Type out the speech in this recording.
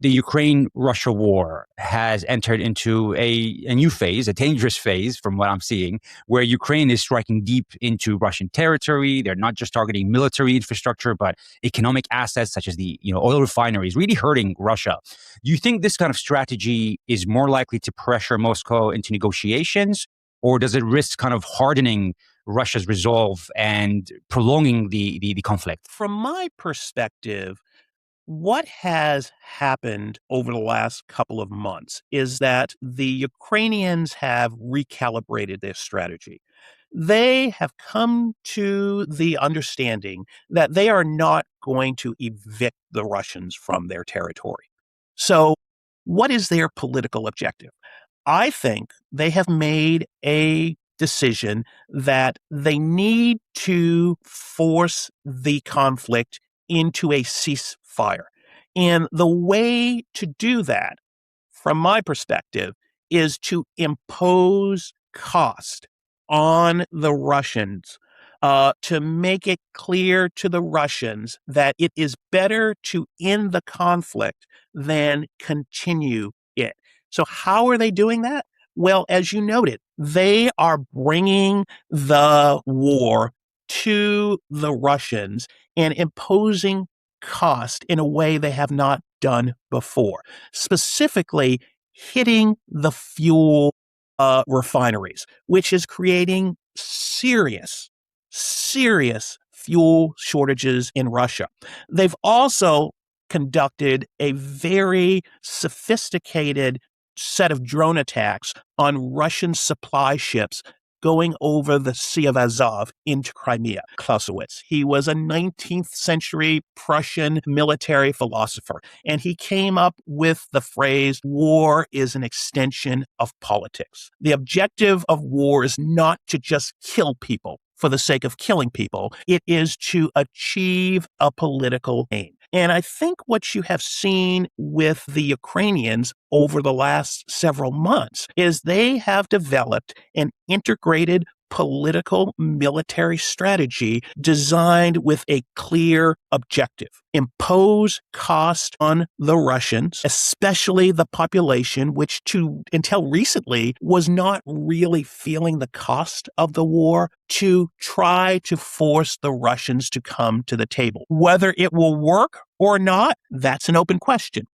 the Ukraine-Russia war has entered into a new phase, a dangerous phase from what I'm seeing, where Ukraine is striking deep into Russian territory. They're not just targeting military infrastructure, but economic assets such as the oil refineries, really hurting Russia. Do you think this kind of strategy is more likely to pressure Moscow into negotiations, or does it risk kind of hardening Russia's resolve and prolonging the conflict? From my perspective, what has happened over the last couple of months is that the Ukrainians have recalibrated their strategy. They have come to the understanding that they are not going to evict the Russians from their territory. So, what is their political objective? I think they have made a decision that they need to force the conflict into a ceasefire. And the way to do that, from my perspective, is to impose cost on the Russians, to make it clear to the Russians that it is better to end the conflict than continue it. So, how are they doing that? Well, as you noted, they are bringing the war to the Russians and imposing cost in a way they have not done before, specifically hitting the fuel refineries, which is creating serious fuel shortages in Russia. They've also conducted a very sophisticated set of drone attacks on Russian supply ships going over the Sea of Azov into Crimea. Clausewitz, he was a 19th century Prussian military philosopher, and he came up with the phrase, war is an extension of politics. The objective of war is not to just kill people for the sake of killing people. It is to achieve a political aim. And I think what you have seen with the Ukrainians over the last several months is they have developed an integrated political military strategy designed with a clear objective: impose cost on the Russians, especially the population, which until recently was not really feeling the cost of the war, to try to force the Russians to come to the table. Whether it will work or not, that's an open question.